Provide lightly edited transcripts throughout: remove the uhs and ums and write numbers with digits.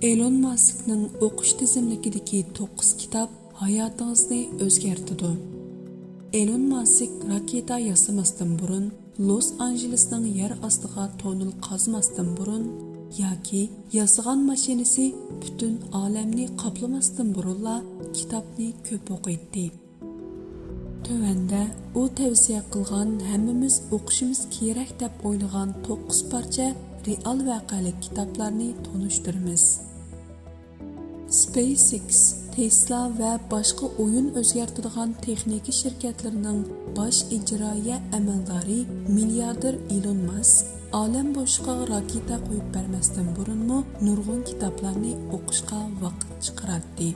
Elon Musk'ning o'qish tizimligidagi 9 kitob hayotingizni o'zgartirdi. Elon Musk raketa yasamasdan burun, Los Angelesning yer ostiga tonel qazmasdan burun yoki yasagan mashinasi butun olamni qoplamasdan burunla kitobni ko'p o'qiydi. Tövəndə u tavsiya qilgan hammamiz o'qishimiz kerak deb o'ylagan 9 parcha real voqelik kitoblarni tanishtiramiz. SpaceX, Tesla va boshqa o'yin o'zgartiradigan texnika shirkatlarining bosh ijroiya amaldori milliarder Elon Musk olam boshqa raketa qo'yib bermasdan burunmi nurg'un kitoblarni o'qishga vaqt chiqaradi.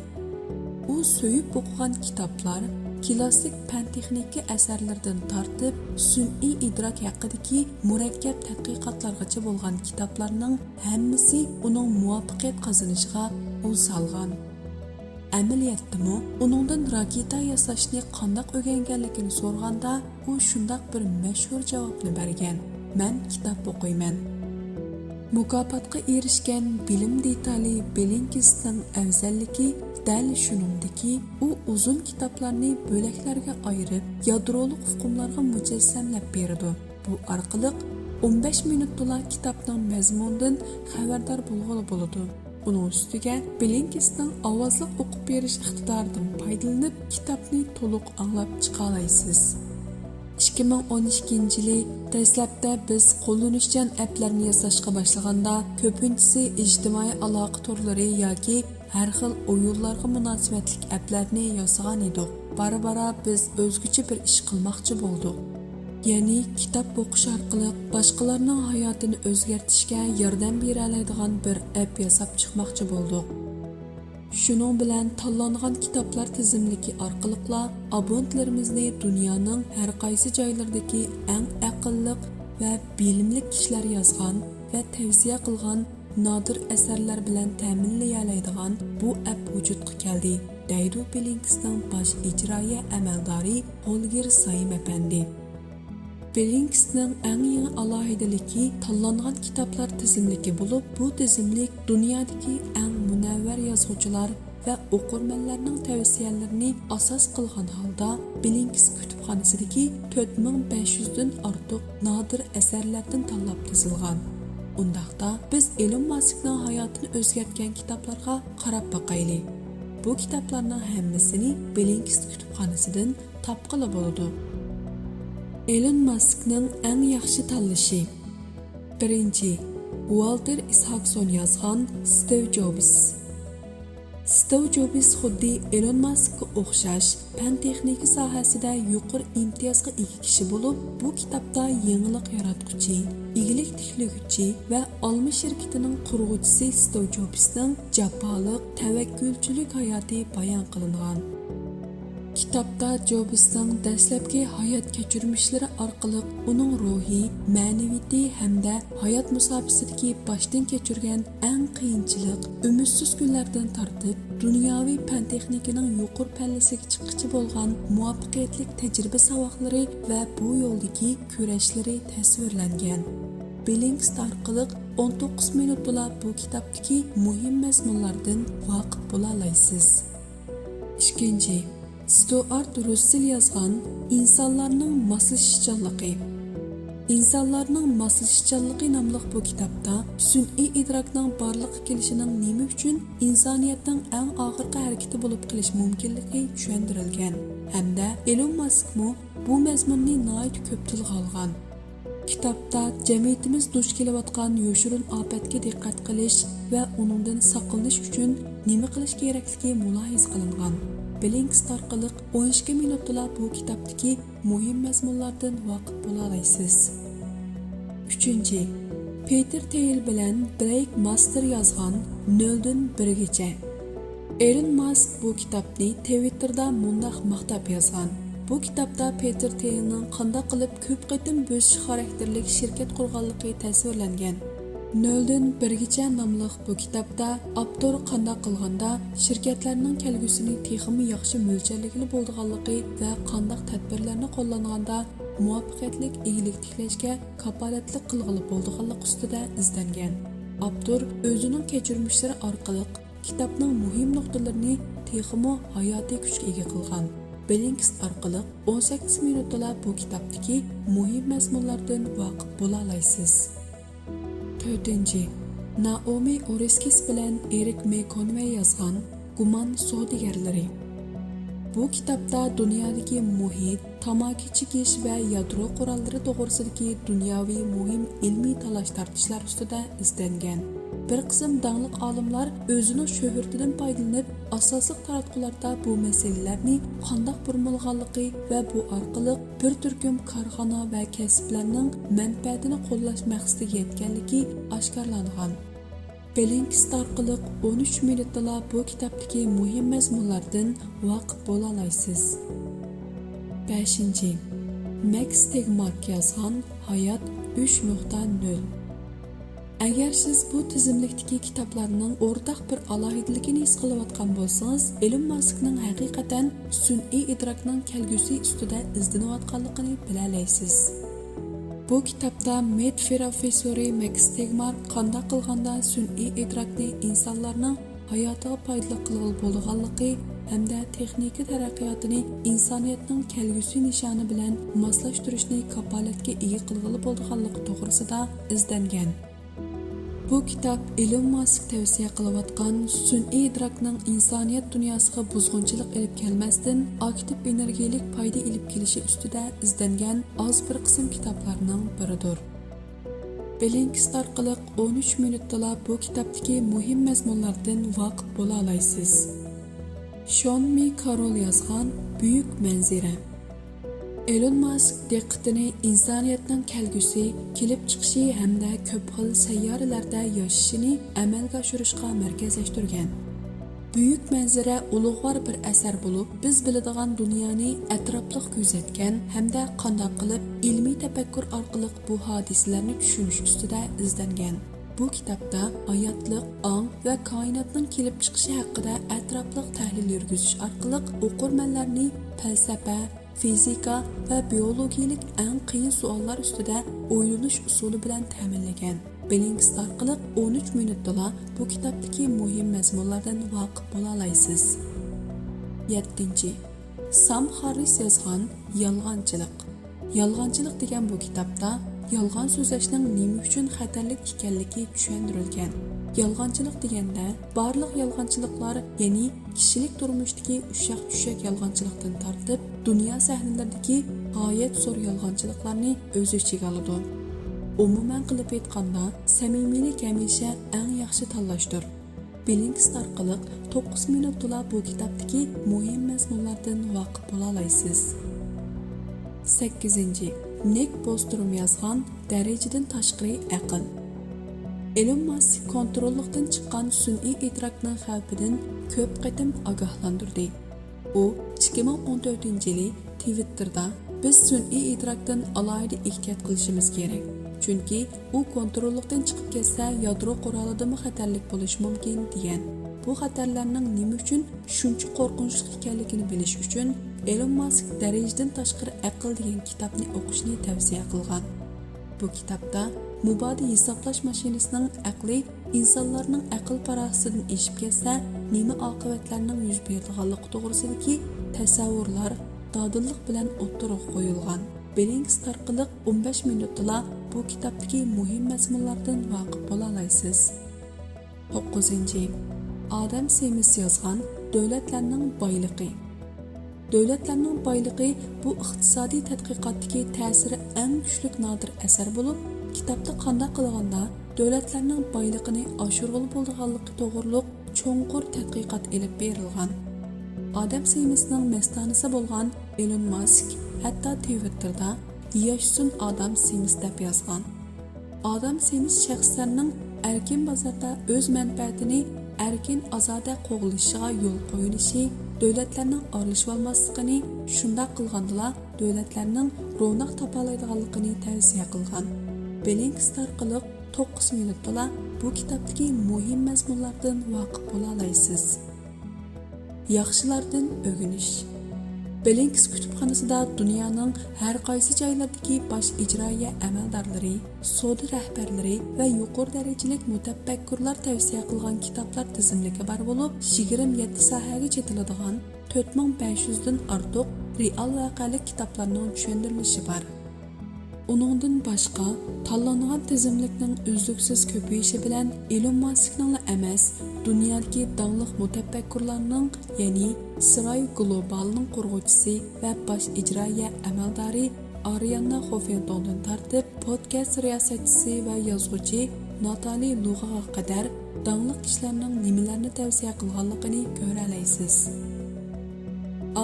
U so'yib o'qigan kitoblar klassik fan texnika asarlardan tortib sun'iy idrok haqidagi murakkab tadqiqotlargacha bo'lgan kitoblarning hammasi uning muvaffaqiyat qozonishiga yo'l solgan. Amaliyotda uningdan raketa yasashni qanday o'rganganligini so'raganda u shunday bir mashhur javobni bergan: "Men kitob o'qiyman." Mukofotga erishgan bilim detali Blinkistning afzalligi dal shuningdiki, u uzun kitoblarni bo'laklarga ayirib, yadroliq hukmlarga mujassamlab berdi. Bu orqali 15 minutda kitobning mazmunidan xabardor bo'lg'ili bo'ladi. Uning ustiga Blinkistning ovozli o'qib berish iqtidoridan foydalanib, kitobni to'liq anglab chiqa olasiz. 2012-yili dastlabda biz qo'llanishchan applarni yasashga boshlaganda ko'pinchisi ijtimoiy aloqa turlari yoki har xil o'yinlarga munosabatli applarni yasagan edik. Bara-bara biz o'zgacha bir ish qilmoqchi bo'ldik. Ya'ni kitob o'qish orqali boshqalarning hayotini o'zgartirishga yordam bera oladigan bir app yasab chiqmoqchi bo'ldik. Shuning bilan tanlangan kitoblar tizimligi orqali abonentlarimizni dunyoning har qaysi joylaridagi eng aqlli va bilimli kishilar yozgan va tavsiya qilgan nodir asarlar bilan ta'minlay oladigan bu app vujudga keldi, deydi Blinkistning bosh ijroiya amaldori Holger Saim apandi. Blinkistning eng yangi alohidaligi tanlangan kitoblar tizimligi bo'lib, bu tizimlik dunyodagi eng munavvar yozuvchilar va o'qirmanlarning tavsiyalarini asos qilgan holda Blinkist kutubxonasidagi 4500 dan ortiq nodir asarlardan tanlab tuzilgan. Undaqda biz Elon Muskning hayotini o'zgartgan kitoblarga qarab boqaylik. Bu kitoblarning hammasini Blinkist kutubxonasidan topqili bo'ladi. Elon Muskning eng yaxshi tanlashi. 1. Walter Isaacson yozgan Steve Jobs. Steve Jobs xuddi Elon Muskga o'xshash fan texnika sohasida yuqori imtiyozga ega kishi bo'lib, bu kitobda yangilik yaratuvchi, igilik tiklovchi va olma shirkatining qurg'uvchisi Steve Jobsning jafoliq, tavakkulchilik hayoti bayon qilingan. Kitobda Jobsning dastlabki hayot kechirmishlari orqali uning ruhiy, ma'naviyati hamda hayot musobasidagi boshdan kechirgan eng qiyinchilik, umidsiz kunlardan tortib dunyoviy fan texnikaning yuqori pallasiga chiqqichi bo'lgan muvaffaqiyatli tajriba saboqlari va bu yo'ldagi kurashlari tasvirlangan. Blinkist orqali 19 minutda bu kitobdagi muhim mazmunlardan voqif bo'la olasiz. 2. Stuart Russell yozgan insonlarning moslashuvchanligi. İnsanlarning moslashuvchanligi nomli bu kitobda sun'iy idrokning borliqqa kelishining nima uchun insoniyatning eng oxirgi harakati bo'lib qilish mumkinligi tushuntirilgan. Hamda Elon Musk bu mazmunni nihoyat ko'p tilga olgan. Kitobda jamiyatimiz duch kelayotgan yoshirin ofatga diqqat qilish va uningdan saqlanish uchun nima qilish kerakligi mulohiza qilingan. Blinkist orqali 12 minutda bu kitobdagi muhim mazmunlardan voqif bo'la olasiz. 3. Peter Thiel bilan Blake Master yozgan 0dan 1gacha. Elon Musk bu kitobni Twitterda mundaq maqtab yozgan. Bu kitobda Peter Thielning qanday qilib ko'p qatim bo'sish xarakterli shirkat qurganligi tasvirlangan. 0dan 1gacha nomli bu kitobda avtor qanday qilganda shirkatlarning kelgusini texmi yaxshi mo'ljalligini bo'lganligi va qanday tadbirlarni qo'llanganda muvaffaqiyatli igilik tiklashga kafolatlik qilg'ili bo'lganligi ustida izlangan. Abdur özünün keçirmişleri orqali kitapning muhim nuqtalarini texmo hayotiy kuchga ega qilgan. Blinkist orqali 18 minutda bu kitobdagi muhim mazmunlardan voqif bo'la olasiz. 4. Naomi Oreskes bilan Erik McConway yozgan Gumon savdogarlari. Bu kitobda dunyodagi muhit, tamaki chekish va yadro qurollari to'g'risidagi dunyoviy muhim ilmiy talash-tartishlar ustida izlangan. Bir qism dangliq olimlar o'zining shuhratidan foydalanib, asosiy taratqularda bu masalalarni qandoq burmilganligi va bu orqali bir turkum korxona va kasblarning manfaatini qo'llash maqsadiga yetganligi oshkorlangan. Blinkist orqali 13 minutda bu kitobdagi muhim mazmunlardan voqif bo'la olasiz. 5. Max Tegmark yozgan Hayot 3.0. Agar siz bu tizimlikdagi kitoblarning o'rtaq bir alohidaligini his qilayotgan bo'lsangiz, Elon Muskning haqiqatan sun'iy idrokning kelgusi ustida izlanayotganligini bila olasiz. Bu kitobda Med professori Max Tegmark qanday qilganda sun'iy idrokni insonlarning hayotiga foydali qilg'il bo'lganligi hamda texnika taraqqiyotini insoniyatning kelgusi nishoni bilan moslashtirishni kapolatga ega qilg'ili bo'lganligi to'g'risida izlangan. Bu kitob Elon Musk tavsiya qilayotgan sun'iy idrokning insoniyat dunyosiga buzg'unchilik olib kelmasdan aktiv energiyalik foyda olib kelishi ustida izlangan oz bir qism kitoblarning biridir. Blinkist orqali 13 minutda bu kitobdagi muhim mazmunlardan voqif bo'la olasiz. Sean M. Carroll yozgan Buyuk manzara. Elon Musk diqqatini insoniyatning kelgusi, kelib chiqishi hamda ko'p xil sayyoralarda yashashini amalga oshirishga markazlashtirgan. Buyuk manzara ulug'vor bir asar bo'lib, biz biladigan dunyoni atrofliq kuzatgan hamda qanday qilib ilmiy tafakkur orqali bu hodisalarni tushunish ustida izlangan. Bu kitobda hayotliq, ong va koinotning kelib chiqishi haqida atrofliq tahlil yurgizish orqali o'qirmanlarni falsafa, fizika va biologiyalik eng qiyin savollar ustida o'ylanish usuli bilan ta'minlagan. Blinkist orqali 13 minutda bu kitobdagi muhim mazmunlardan voqif bo'la olasiz. 7. Sam Harris yozgan Yolg'onchilik. Yolg'onchilik degan bu kitobda yolg'on so'zlashning nima uchun xatarli ekanligi tushuntirilgan. Yolg'onchilik deganda barliq yolg'onchiliklar, ya'ni kishilik turmushdagi ushaq-tushak yolg'onchilikdan tortib, dunyo sahnalaridagi g'oyat zo'r yolg'onchiliklarni o'z ichiga oladi. Umuman qilib aytganda, samimiylik hamisha eng yaxshi tanlashdir. Blinkist orqali 9 minutda bu kitobdagi muhim mazmunlardan voqif bo'la olasiz. 8. Nick Bostrom yozgan Darajadan tashqari aql. Elon Musk kontrollikdan chiqqan sun'iy idrokning xavfidan ko'p qatim ogohlantirdi. U 2014-yili Twitterda biz sun'iy idrokdan alohida ehtiyot qilishimiz kerak. Chunki u kontrollikdan chiqib ketsa, yadro qurolidagi xatarlik bo'lishi mumkin degan. Bu xatarlarning nima uchun shuncha qo'rqinchli ekanligini bilish uchun Elon Musk Darajadan tashqari aql degan kitobni o'qishni tavsiya qilgan. Bu kitobda mubodi hisoblash mashinasining aqli insonlarning aql parosidan eshib ketsa, nima oqibatlarning yuz berganligi to'g'risidagi tasavvurlar dadillik bilan o'ttirib qo'yilgan. Blinkist orqali 15 minutda bu kitobdagi muhim mazmunlardan voqif bo'la olasiz. 9. Adam Smith yozgan Davlatlarning boyligi. Davlatlarning boyligi bu iqtisodiy tadqiqotdagi ta'siri eng kuchli nodir asar bo'lib, kitobda qanday qilganda davlatlarning boyligini oshirg'ili bo'lganligi to'g'riliq cho'nqur tadqiqot elib berilgan. Adam Smithning mastonasi bo'lgan Elon Musk hatto Twitterda "Yashsin Adam Smith" deb yozgan. Adam Smith shaxslarning erkin bozorda o'z manfaatini erkin ozoda qo'g'lishiga yo'l qo'yilishi, davlatlarning aralashib olmasligini, shunday qilganda davlatlarning rovnaq topalaydiganligini tavsiya qilgan. Blinkist orqali 9 minutda bu kitobdagi muhim mazmunlardan voqif bo'la olasiz. Yaxshilardan o'g'inish. Bellingcat kutubxonasida dunyoning har qaysi joylaridagi bosh ijroiya amaldorlari, savdo rahbarlari va yuqori darajalik mutafakkurlar tavsiya qilgan kitoblar tizimligi bor bo'lib, 27 sohaga chetiladigan 4500 dan ortiq real voqelik kitoblarning tushuntirilishi bor. Uningdan boshqa, tanlangan tizimlikning uzluksiz ko'payishi bilan Elon Muskning emas, dunyodagi dongli mutafakkurlarning, ya'ni Sray Globalning qurg'uvchisi va bosh ijroiya amaldori Arianna Huffingtondan tortib, podkast riyosatchisi va yozuvchi Natali Lug'aga qadar dongli kishilarning nimalarni tavsiya qilganligini ko'ra olasiz.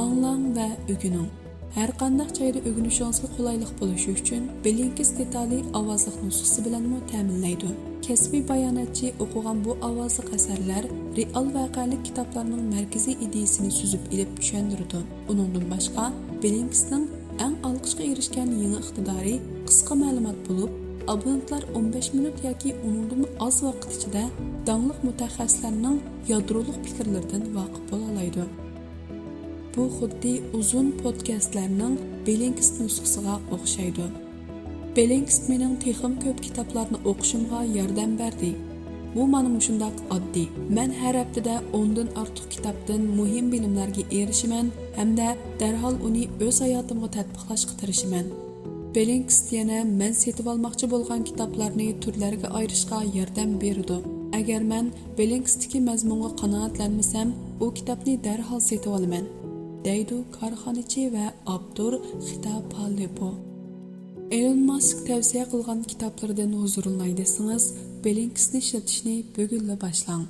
Anglang va o'gining. Har qanday joyda o'rganishingizga qulaylik bo'lishi uchun Bellingcat detalli ovozli nusxasi bilan ta'minlaydi. Kasbiy bayonotchi o'qigan bu ovozli asarlar real voqelik kitoblarning markaziy ideyasini suzib ilib tushuntirdi. Uningdan boshqa, Bellingcatning eng olqishga erishgan yangi iqtidori qisqa ma'lumot bo'lib, abonentlar 15 minut yoki uningdan oz vaqt ichida dongli mutaxassislarning yadroliq fikrlaridan voqif bo'la oladi. Bu xuddi uzun podkastlarning Bellingcat nusxasiga o'xshaydi. Bellingcat mening texim ko'p kitoblarni o'qishimga yordam berdi. Bu mening shundoq oddiy. Men har haftada 10 dan ortiq kitobdan muhim bilimlarga erishiman hamda darhol uni o'z hayotimga tatbiqlashga tirishaman. Bellingcat yana men setib olmoqchi bo'lgan kitoblarni turlarga ayirishga yordam berdi. Agar men Bellingcatdagi mazmunga qanoatlanmasam, u kitobni darhol setib olaman. deydi korxonachi va abdur Xitob Palipo. Elon Musk tavsiya qilgan kitoblardan huzurlanay desangiz, Bellingcatni ishlatishni bugunla boshlang.